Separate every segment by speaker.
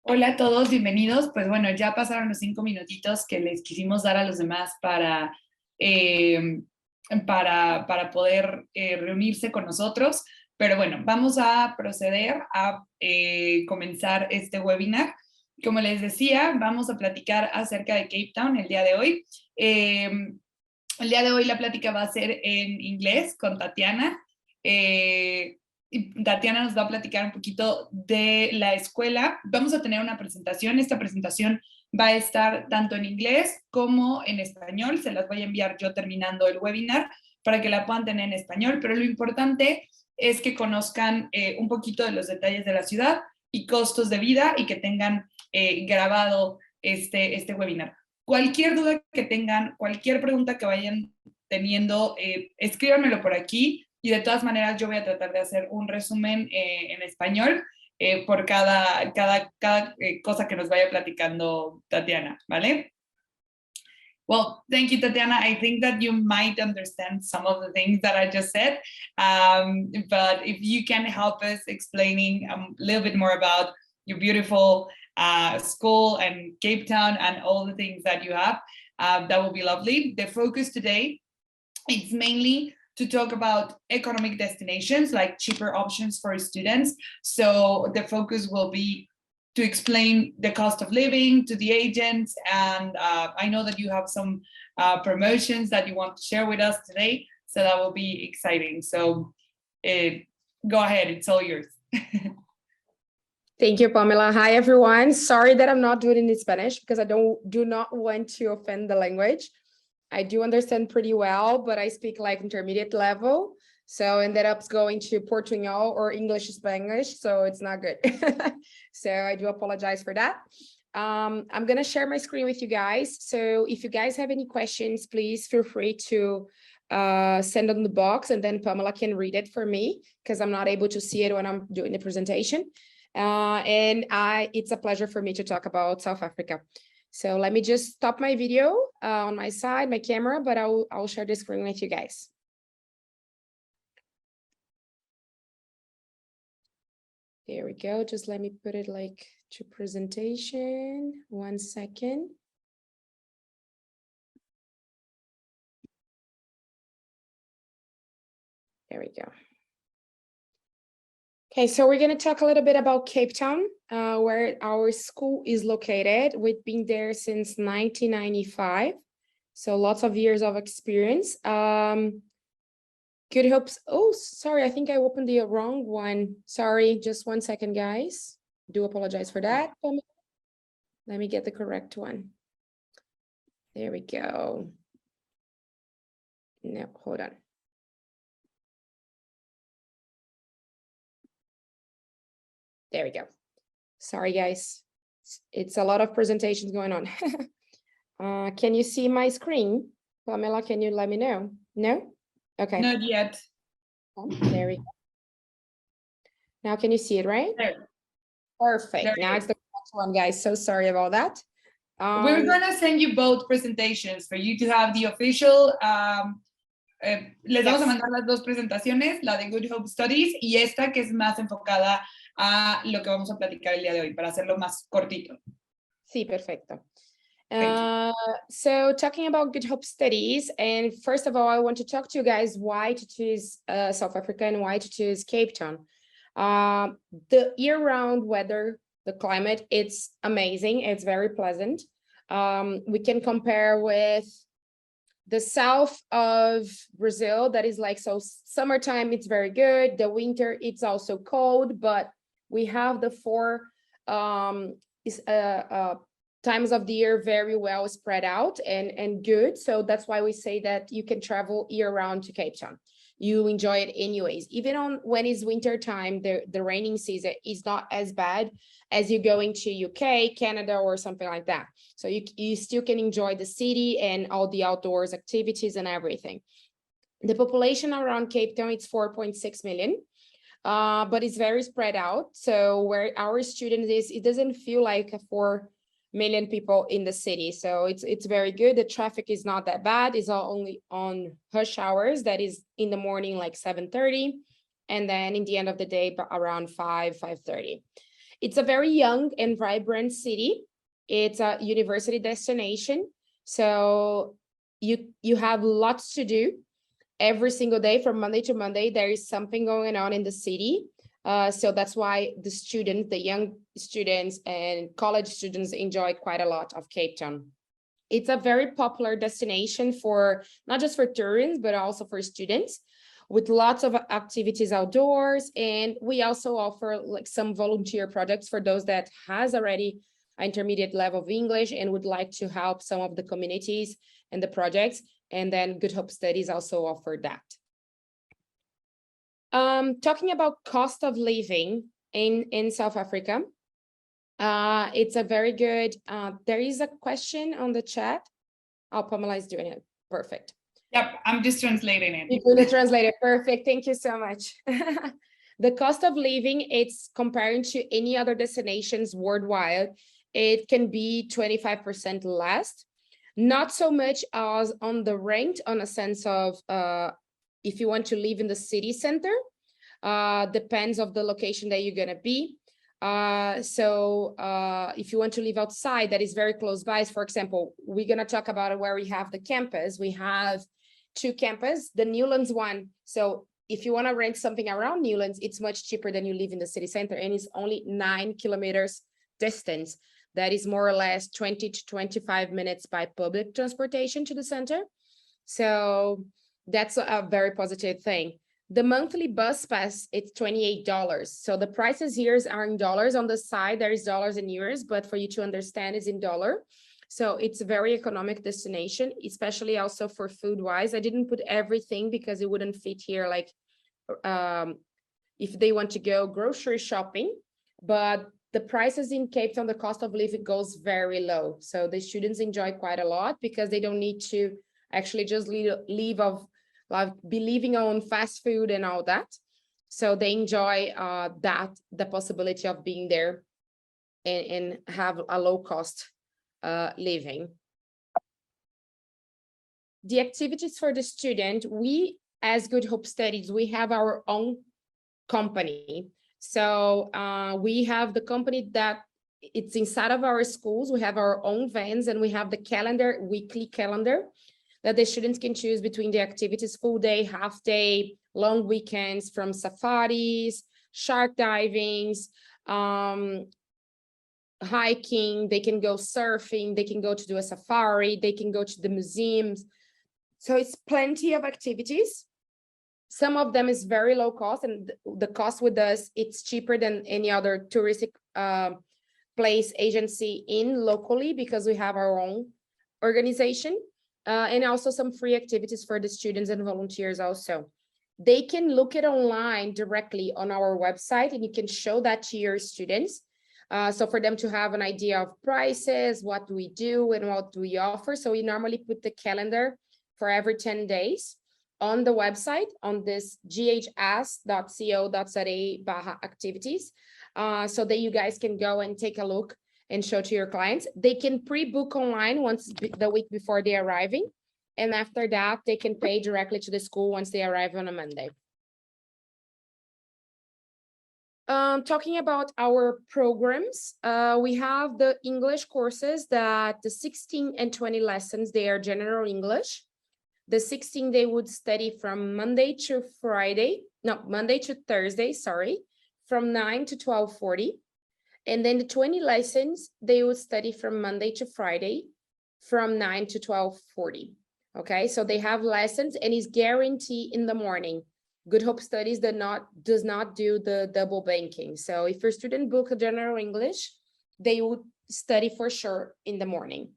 Speaker 1: Hola a todos, bienvenidos. Pues bueno, ya pasaron los 5 minutitos que les quisimos dar a los demás eh, para poder reunirse con nosotros. Pero bueno, vamos a proceder a comenzar este webinar. Como les decía, vamos a platicar acerca de Cape Town el día de hoy. El día de hoy la plática va a ser en inglés con Tatiana. Y Tatiana nos va a platicar un poquito de la escuela. Vamos a tener una presentación. Esta presentación va a estar tanto en inglés como en español. Se las voy a enviar yo terminando el webinar para que la puedan tener en español. Pero lo importante es que conozcan un poquito de los detalles de la ciudad y costos de vida y que tengan grabado este webinar. Cualquier duda que tengan, cualquier pregunta que vayan teniendo, escríbanmelo por aquí y de todas maneras yo voy a tratar de hacer un resumen en español por cada cosa que nos vaya platicando Tatiana, ¿vale? Well, thank you, Tatiana. I think that you might understand some of the things that I just said, but if you can help us explaining a little bit more about your beautiful school and Cape Town and all the things that you have, that will be lovely. The focus today is mainly to talk about economic destinations, like cheaper options for students. So the focus will be to explain the cost of living to the agents. And I know that you have some promotions that you want to share with us today. So that will be exciting. So go ahead, it's all yours.
Speaker 2: Thank you, Pamela. Hi, everyone. Sorry that I'm not doing it in Spanish because I do not want to offend the language. I do understand pretty well, but I speak like intermediate level. So ended up going to Portugal or English Spanish, so it's not good. So I do apologize for that. I'm going to share my screen with you guys. So if you guys have any questions, please feel free to send on the box, and then Pamela can read it for me because I'm not able to see it when I'm doing the presentation. It's a pleasure for me to talk about South Africa. So let me just stop my video on my side, my camera, but I'll share the screen with you guys. There we go. Just let me put it like to presentation. 1 second. There we go. Okay, so we're going to talk a little bit about Cape Town, where our school is located. We've been there since 1995, so lots of years of experience. Good hopes. Oh, sorry, I think I opened the wrong one. Sorry, just 1 second, guys. Do apologize for that. Let me get the correct one. There we go. No, hold on. There we go. Sorry, guys. It's a lot of presentations going on. Can you see my screen? Pamela, can you let me know? No? Okay.
Speaker 1: Not yet.
Speaker 2: There we go. Now can you see it, right?
Speaker 1: There.
Speaker 2: Perfect.
Speaker 1: There
Speaker 2: now it's the correct one, guys. So sorry about that.
Speaker 1: We're going to send you both presentations for you to have the official... les vamos a mandar las dos presentaciones, la de Good Hope Studies y esta que es más enfocada a lo que vamos a platicar el día de hoy, para hacerlo más cortito.
Speaker 2: Sí, perfecto. So talking about Good Hope Studies, and first of all, I want to talk to you guys why to choose South Africa and why to choose Cape Town. The year-round weather, the climate, it's amazing. It's very pleasant. We can compare with the south of Brazil, that is like, so summertime, it's very good. The winter, it's also cold, but we have the four times of the year very well spread out and good. So that's why we say that you can travel year round to Cape Town. You enjoy it anyways. Even on when it's winter time, the raining season is not as bad as you going to UK, Canada, or something like that. So you still can enjoy the city and all the outdoors activities and everything. The population around Cape Town, it's 4.6 million. But it's very spread out. So where our students is, it doesn't feel like a 4 million people in the city. So it's very good. The traffic is not that bad. It's all only on rush hours. That is in the morning, like 7:30. And then in the end of the day, around 5:30. It's a very young and vibrant city. It's a university destination. So you have lots to do every single day. From Monday to Monday, there is something going on in the city. So that's why the students, the young students and college students enjoy quite a lot of Cape Town. It's a very popular destination for not just for tourists, but also for students, with lots of activities outdoors. And we also offer like some volunteer projects for those that has already intermediate level of English and would like to help some of the communities and the projects. And then Good Hope Studies also offer that. Talking about cost of living in South Africa, it's a very good, there is a question on the chat. Oh, Pamela is doing it. Perfect.
Speaker 1: Yep, I'm just translating it.
Speaker 2: You're doing the translator. Perfect. Thank you so much. The cost of living, it's comparing to any other destinations worldwide, it can be 25% less. Not so much as on the rent, on a sense of if you want to live in the city center, depends of the location that you're gonna be. So if you want to live outside, that is very close by. For example, we're gonna talk about where we have the campus. We have 2 campuses, the Newlands one. So if you want to rent something around Newlands, it's much cheaper than you live in the city center, and it's only 9 kilometers distance. That is more or less 20 to 25 minutes by public transportation to the center. So that's a very positive thing. The monthly bus pass, it's $28. So the prices here are in dollars. On the side, there is dollars and euros, but for you to understand, it's in dollar. So it's a very economic destination, especially also for food wise. I didn't put everything because it wouldn't fit here, like if they want to go grocery shopping, but the prices in Cape Town, the cost of living goes very low. So the students enjoy quite a lot because they don't need to actually just be living on fast food and all that. So they enjoy the possibility of being there and have a low cost living. The activities for the student, we as Good Hope Studies, we have our own company. So we have the company that it's inside of our schools. We have our own vans and we have the calendar, weekly calendar that the students can choose between the activities, full day, half day, long weekends, from safaris, shark divings, hiking, they can go surfing, they can go to do a safari, they can go to the museums. So it's plenty of activities. Some of them is very low cost, and the cost with us, it's cheaper than any other touristic place agency in locally because we have our own organization, and also some free activities for the students and volunteers also. They can look it online directly on our website, and you can show that to your students. So for them to have an idea of prices, what do we do and what do we offer. So we normally put the calendar for every 10 days on the website, on this ghs.co.za/activities, so that you guys can go and take a look and show to your clients. They can pre-book online once the week before they're arriving. And after that, they can pay directly to the school once they arrive on a Monday. Talking about our programs, we have the English courses that the 16 and 20 lessons, they are general English. The 16, they would study from Monday to Thursday, sorry, from 9 to 12:40. And then the 20 lessons, they would study from Monday to Friday, from 9 to 12:40. Okay, so they have lessons and is guaranteed in the morning. Good Hope Studies does not do the double banking. So if your student book a general English, they would study for sure in the morning.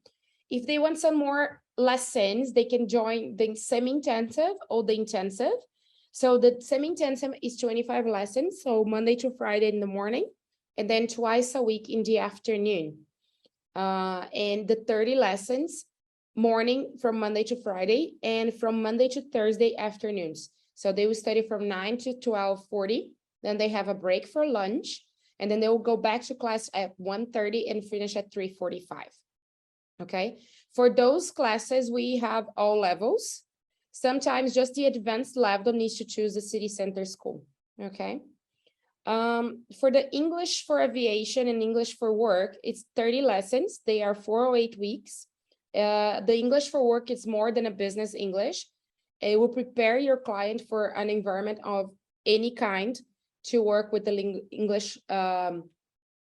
Speaker 2: If they want some more lessons, they can join the semi-intensive or the intensive. So the semi-intensive is 25 lessons, so Monday to Friday in the morning, and then twice a week in the afternoon. And the 30 lessons, morning from Monday to Friday, and from Monday to Thursday afternoons. So they will study from 9 to 12:40, then they have a break for lunch, and then they will go back to class at 1:30 and finish at 3:45. Okay, for those classes, we have all levels. Sometimes just the advanced level needs to choose the city center school. Okay, For the English for aviation and English for work, it's 30 lessons. They are 4 or 8 weeks. The English for work is more than a business English. It will prepare your client for an environment of any kind to work with the English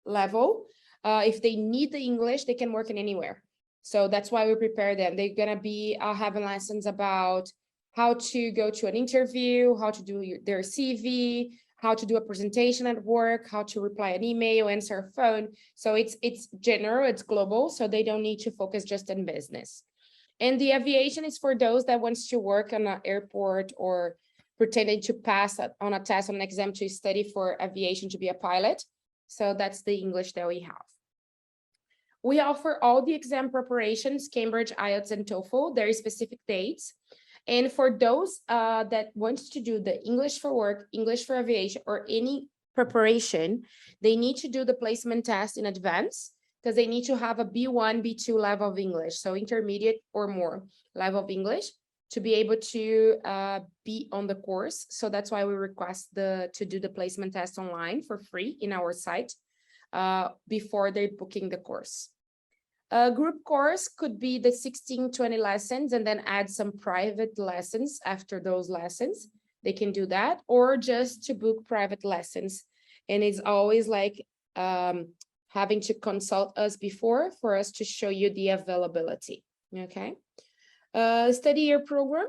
Speaker 2: level. If they need the English, they can work in anywhere. So that's why we prepare them. They're gonna be having lessons about how to go to an interview, how to do their CV, how to do a presentation at work, how to reply an email, answer a phone. So it's general, it's global, so they don't need to focus just on business. And the aviation is for those that wants to work on an airport or pretending to pass on a test, on an exam to study for aviation to be a pilot. So that's the English that we have. We offer all the exam preparations, Cambridge, IELTS, and TOEFL. There are specific dates. And for those that wants to do the English for work, English for aviation, or any preparation, they need to do the placement test in advance because they need to have a B1, B2 level of English, so intermediate or more level of English to be able to be on the course. So that's why we request to do the placement test online for free in our site before they're booking the course. A group course could be the 16, 20 lessons and then add some private lessons after those lessons. They can do that, or just to book private lessons. And it's always like having to consult us before for us to show you the availability, okay? Study year program.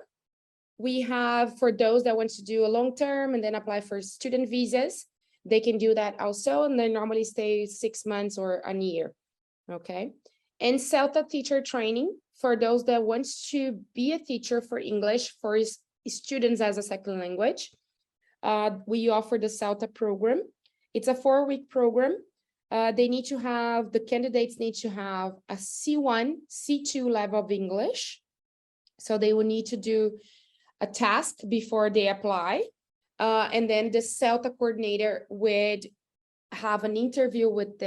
Speaker 2: We have for those that want to do a long term and then apply for student visas, they can do that also. And they normally stay 6 months or a year, okay? And CELTA teacher training for those that want to be a teacher for English for students as a second language. We offer the CELTA program. It's a 4-week program. The candidates need to have a C1, C2 level of English. So they will need to do a task before they apply. And then the CELTA coordinator would have an interview with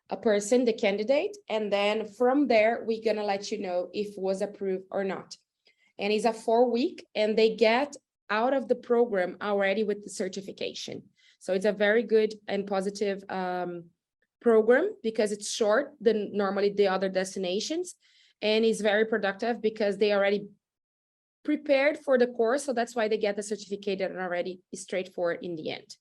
Speaker 2: a person, the candidate, and then from there, we're gonna let you know if it was approved or not. And it's a 4-week, and they get out of the program already with the certification. So it's a very good and positive program because it's short than normally the other destinations, and it's very productive because they already prepared for the course. So that's why they get the certificate and already straightforward in the end.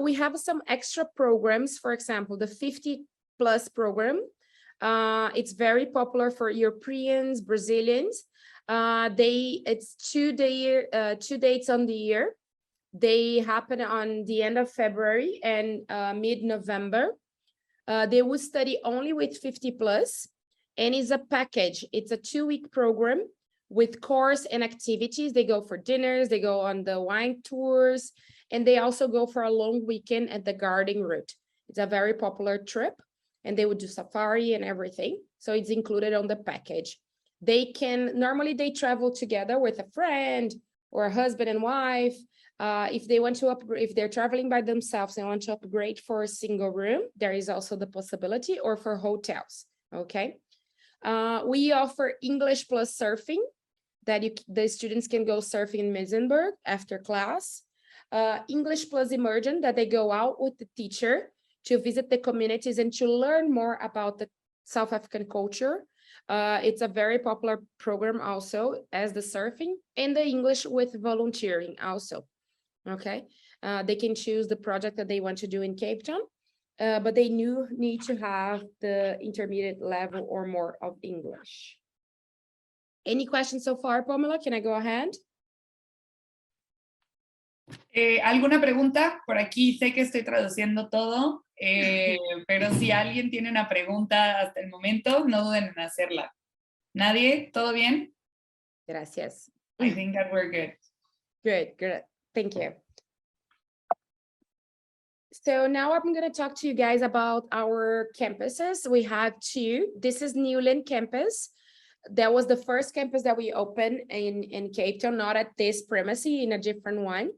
Speaker 2: We have some extra programs, for example, the 50+ program. It's very popular for Europeans, Brazilians. It's 2 dates on the year. They happen on the end of February and mid-November. They will study only with 50+, and it's a package. It's a 2-week program with course and activities. They go for dinners, they go on the wine tours, and they also go for a long weekend at the gardening route. It's a very popular trip, and they would do safari and everything. So it's included on the package. Normally they travel together with a friend or a husband and wife. If they're traveling by themselves and want to upgrade for a single room, there is also the possibility, or for hotels, okay? We offer English plus surfing, that the students can go surfing in Muizenberg after class. English plus immersion, that they go out with the teacher to visit the communities and to learn more about the South African culture. It's a very popular program also, as the surfing, and the English with volunteering also, okay? They can choose the project that they want to do in Cape Town, but they need to have the intermediate level or more of English. Any questions so far, Pamela? Can I go ahead?
Speaker 1: ¿Alguna pregunta? Por aquí sé que estoy traduciendo todo, pero si alguien tiene una pregunta hasta el momento, no duden en hacerla. ¿Nadie? ¿Todo bien?
Speaker 2: Gracias.
Speaker 1: I think that we're good.
Speaker 2: Good. Thank you. So now I'm going to talk to you guys about our campuses. We have 2. This is Newland campus. That was the first campus that we opened in Cape Town, not at this premises, in a different one.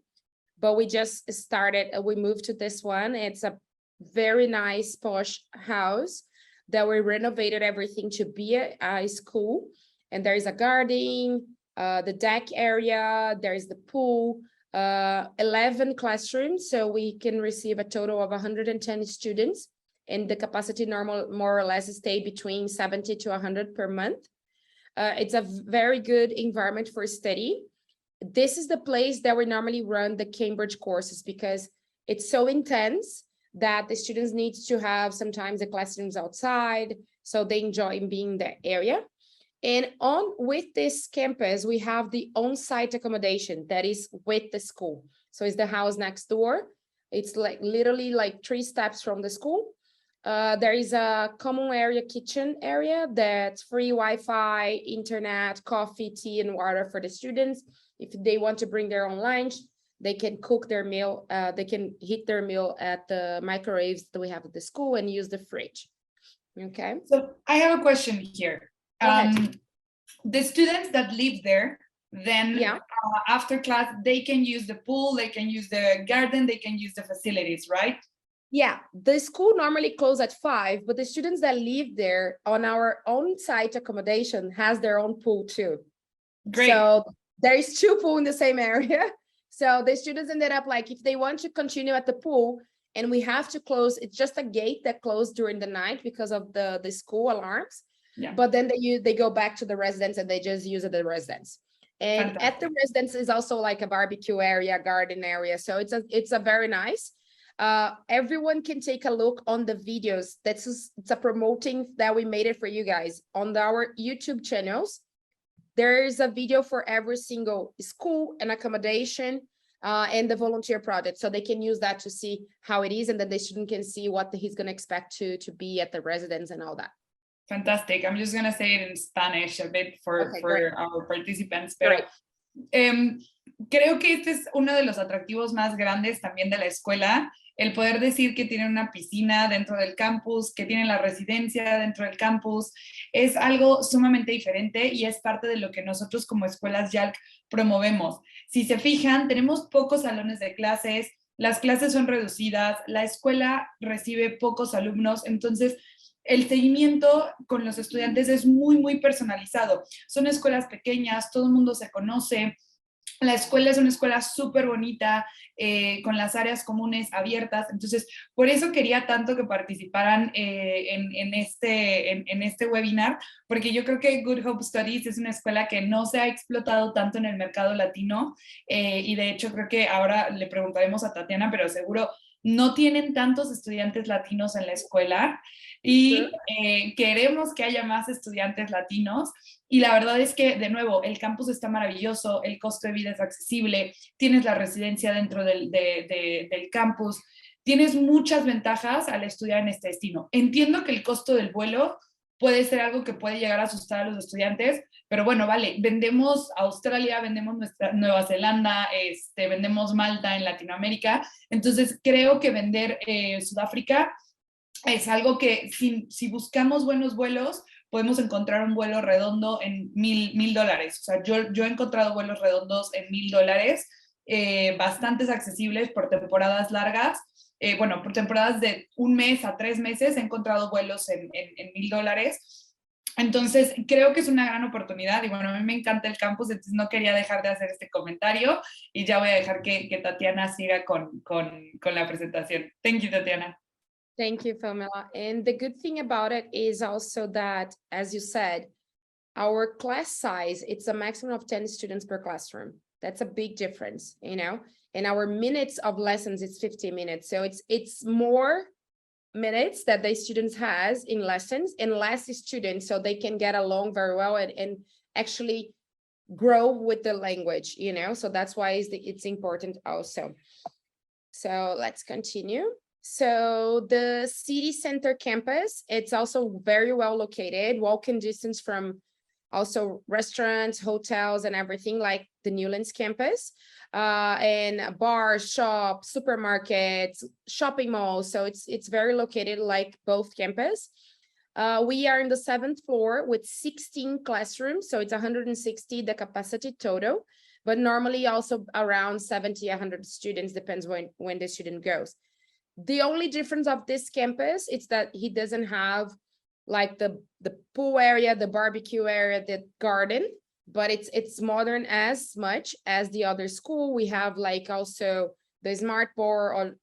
Speaker 2: But we just started, we moved to this one. It's a very nice, posh house that we renovated everything to be a school. And there is a garden, the deck area, there is the pool, 11 classrooms, so we can receive a total of 110 students, and the capacity more or less stay between 70 to 100 per month. It's a very good environment for study. This is the place that we normally run the Cambridge courses because it's so intense that the students need to have sometimes the classrooms outside, so they enjoy being in the area. And with this campus, we have the on-site accommodation that is with the school. So it's the house next door. It's like literally like 3 steps from the school. There is a common area, kitchen area that's free Wi-Fi, internet, coffee, tea, and water for the students. If they want to bring their own lunch, they can cook their meal. They can heat their meal at the microwaves that we have at the school and use the fridge. Okay.
Speaker 1: So I have a question here. The students that live there, then after class, they can use the pool, they can use the garden, they can use the facilities, right?
Speaker 2: Yeah, the school normally closes at 5, but the students that live there on our on-site accommodation has their own pool too.
Speaker 1: Great.
Speaker 2: So there is 2 pools in the same area. So the students ended up like, if they want to continue at the pool and we have to close, it's just a gate that closed during the night because of the school alarms.
Speaker 1: Yeah.
Speaker 2: But then they go back to the residence and they just use it at the residence. And Fantastic. At the residence is also like a barbecue area, garden area. So it's a very nice. Everyone can take a look on the videos. It's a promoting that we made it for you guys on our YouTube channels. There is a video for every single school and accommodation and the volunteer project. So they can use that to see how it is, and then the student can see what he's going to expect to be at the residence and all that.
Speaker 1: Fantastic. I'm just going to say it in Spanish a bit for our participants.
Speaker 2: Pero,
Speaker 1: creo que este es uno de los atractivos más grandes también de la escuela, el poder decir que tienen una piscina dentro del campus, que tienen la residencia dentro del campus, es algo sumamente diferente y es parte de lo que nosotros como escuelas IALC promovemos. Si se fijan, tenemos pocos salones de clases, las clases son reducidas, la escuela recibe pocos alumnos, entonces el seguimiento con los estudiantes es muy, muy personalizado. Son escuelas pequeñas, todo el mundo se conoce. La escuela es una escuela súper bonita, con las áreas comunes abiertas. Entonces, por eso quería tanto que participaran en este webinar, porque yo creo que Good Hope Studies es una escuela que no se ha explotado tanto en el mercado latino, y de hecho creo que ahora le preguntaremos a Tatiana, pero seguro no tienen tantos estudiantes latinos en la escuela y queremos que haya más estudiantes latinos. Y la verdad es que, de nuevo, el campus está maravilloso, el costo de vida es accesible, tienes la residencia dentro del campus, tienes muchas ventajas al estudiar en este destino. Entiendo que el costo del vuelo puede ser algo que puede llegar a asustar a los estudiantes, pero bueno, vale, vendemos Australia, vendemos Nueva Zelanda, vendemos Malta en Latinoamérica, entonces creo que vender Sudáfrica es algo que si buscamos buenos vuelos, podemos encontrar un vuelo redondo en $1,000. O sea, yo he encontrado vuelos redondos en $1,000, bastantes accesibles por temporadas largas. Bueno, por temporadas de 1 mes a 3 meses he encontrado vuelos en $1,000. Entonces, creo que es una gran oportunidad y bueno, a mí me encanta el campus, entonces no quería dejar de hacer este comentario y ya voy a dejar que Tatiana siga con la presentación. Thank you, Tatiana.
Speaker 2: Thank you, Pamela. And the good thing about it is also that, as you said, our class size, it's a maximum of 10 students per classroom. That's a big difference, you know, and our minutes of lessons is 50 minutes. So it's more minutes that the students has in lessons and less students, so they can get along very well and actually grow with the language, you know, so that's why it's important also. So let's continue. So the city center campus, it's also very well located, walking distance from also restaurants, hotels, and everything like the Newlands campus, and bars, shops, supermarkets, shopping malls. So it's very located like both campus. We are in the 7th floor with 16 classrooms. So it's 160 the capacity total, but normally also around 70, 100 students, depends when the student goes. The only difference of this campus is that he doesn't have like the pool area, the barbecue area, the garden, but it's modern as much as the other school. We have like also the smart board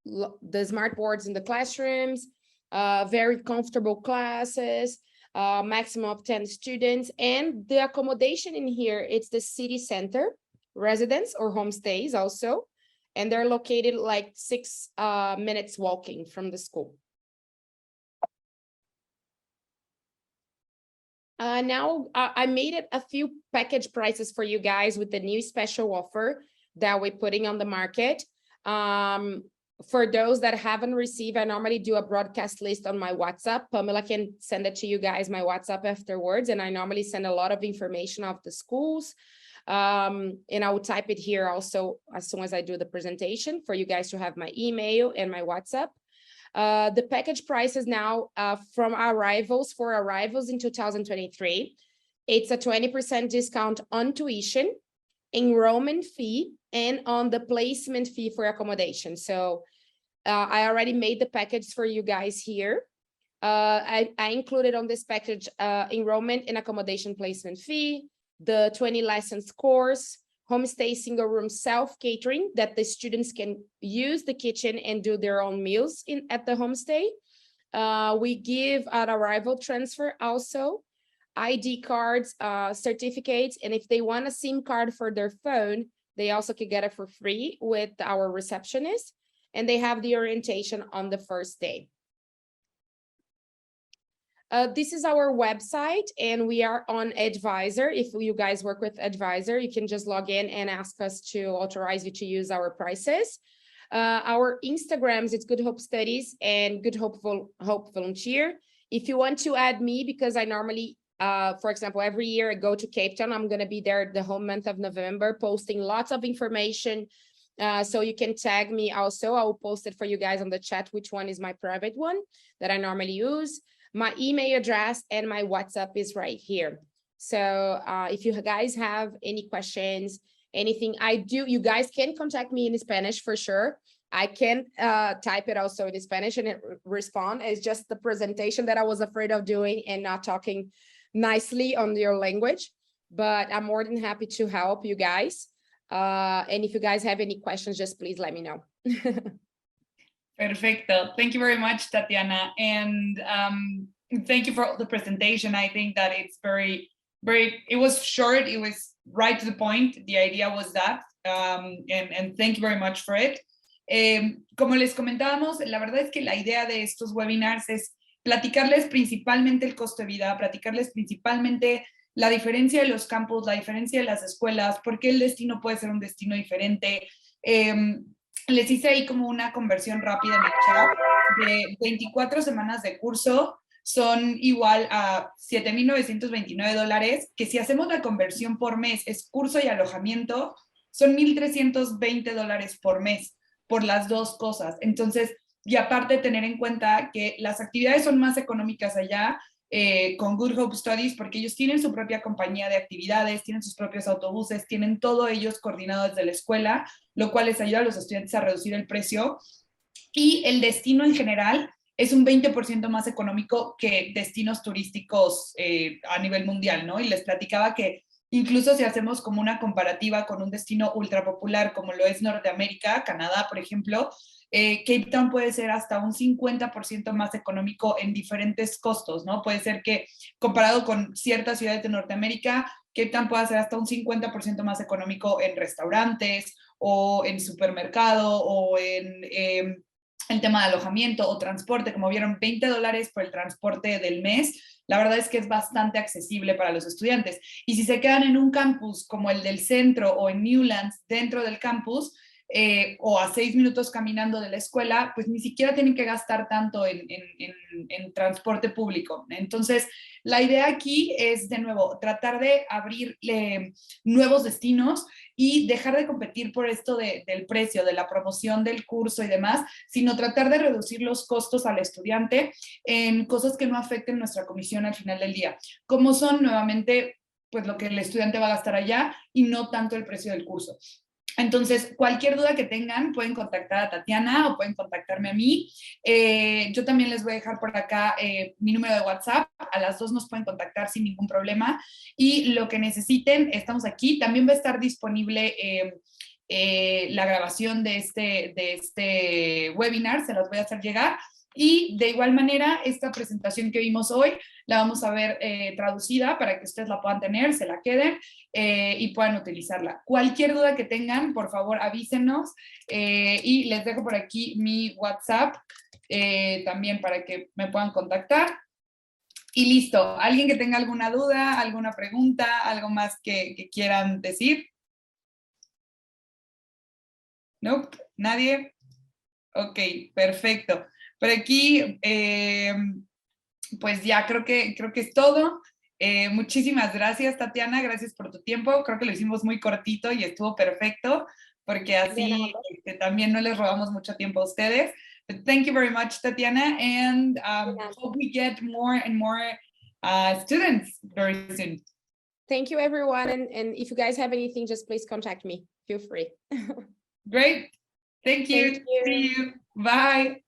Speaker 2: the smart boards in the classrooms, very comfortable classes, maximum of 10 students, and the accommodation in here, it's the city center residence or homestays also, and they're located like 6 minutes walking from the school. Now I made it a few package prices for you guys with the new special offer that we're putting on the market. For those that haven't received, I normally do a broadcast list on my WhatsApp. Pamela can send it to you guys, my WhatsApp afterwards. And I normally send a lot of information of the schools. And I will type it here also as soon as I do the presentation for you guys to have my email and my WhatsApp. The package prices now from arrivals for arrivals in 2023, it's a 20% discount on tuition, enrollment fee, and on the placement fee for accommodation. So I already made the package for you guys here. I included on this package enrollment and accommodation placement fee, the 20 license course, homestay single room self-catering that the students can use the kitchen and do their own meals at the homestay. We give an arrival transfer also, ID cards, certificates, and if they want a SIM card for their phone, they also can get it for free with our receptionist, and they have the orientation on the first day. This is our website, and we are on Advisor. If you guys work with Advisor, you can just log in and ask us to authorize you to use our prices. Our Instagrams, it's Good Hope Studies and Good Hope Volunteer. If you want to add me, because I normally, for example, every year I go to Cape Town, I'm going to be there the whole month of November, posting lots of information. So you can tag me also. I will post it for you guys on the chat, which one is my private one that I normally use. My email address and my WhatsApp is right here. So if you guys have any questions, anything you guys can contact me in Spanish for sure. I can type it also in Spanish and respond. It's just the presentation that I was afraid of doing and not talking nicely on your language, but I'm more than happy to help you guys. And if you guys have any questions, just please let me know.
Speaker 1: Perfecto. Thank you very much, Tatiana. And thank you for the presentation. I think that it's it was short, it was right to the point. The idea was that, and thank you very much for it. Como les comentábamos, la verdad es que la idea de estos webinars es platicarles principalmente el costo de vida, platicarles principalmente la diferencia de los campus, la diferencia de las escuelas, por qué el destino puede ser un destino diferente. Les hice ahí como una conversión rápida en el chat de 24 semanas de curso, son igual a $7,929, que si hacemos la conversión por mes, es curso y alojamiento, son $1,320 por mes, por las dos cosas. Entonces, y aparte tener en cuenta que las actividades son más económicas allá, con Good Hope Studies, porque ellos tienen su propia compañía de actividades, tienen sus propios autobuses, tienen todo ellos coordinado desde la escuela, lo cual les ayuda a los estudiantes a reducir el precio. Y el destino en general es un 20% más económico que destinos turísticos a nivel mundial, ¿no? Y les platicaba que incluso si hacemos como una comparativa con un destino ultra popular como lo es Norteamérica, Canadá, por ejemplo, Cape Town puede ser hasta un 50% más económico en diferentes costos, ¿no? Puede ser que comparado con ciertas ciudades de Norteamérica, Cape Town pueda ser hasta un 50% más económico en restaurantes o en supermercado o en el tema de alojamiento o transporte. Como vieron, $20 por el transporte del mes. La verdad es que es bastante accesible para los estudiantes. Y si se quedan en un campus como el del centro o en Newlands dentro del campus, o a 6 minutos caminando de la escuela, pues ni siquiera tienen que gastar tanto en transporte público. Entonces, la idea aquí es, de nuevo, tratar de abrir nuevos destinos y dejar de competir por esto del precio, de la promoción del curso y demás, sino tratar de reducir los costos al estudiante en cosas que no afecten nuestra comisión al final del día, como son nuevamente pues lo que el estudiante va a gastar allá y no tanto el precio del curso. Entonces, cualquier duda que tengan, pueden contactar a Tatiana o pueden contactarme a mí. Yo también les voy a dejar por acá mi número de WhatsApp. A las 2 nos pueden contactar sin ningún problema. Y lo que necesiten, estamos aquí. También va a estar disponible la grabación de este webinar. Se las voy a hacer llegar. Y de igual manera, esta presentación que vimos hoy la vamos a ver traducida para que ustedes la puedan tener, se la queden y puedan utilizarla. Cualquier duda que tengan, por favor, avísenos y les dejo por aquí mi WhatsApp también para que me puedan contactar. Y listo. ¿Alguien que tenga alguna duda, alguna pregunta, algo más que quieran decir? ¿No? ¿Nadie? Ok, perfecto. Por aquí, pues ya creo que es todo. Muchísimas gracias, Tatiana. Gracias por tu tiempo. Creo que lo hicimos muy cortito y estuvo perfecto, porque así también no les robamos mucho tiempo a ustedes. But thank you very much, Tatiana, and hope we get more and more students very soon.
Speaker 2: Thank you, everyone. And if you guys have anything, just please contact me. Feel free.
Speaker 1: Great. Thank you.
Speaker 2: Thank you.
Speaker 1: See you. Bye.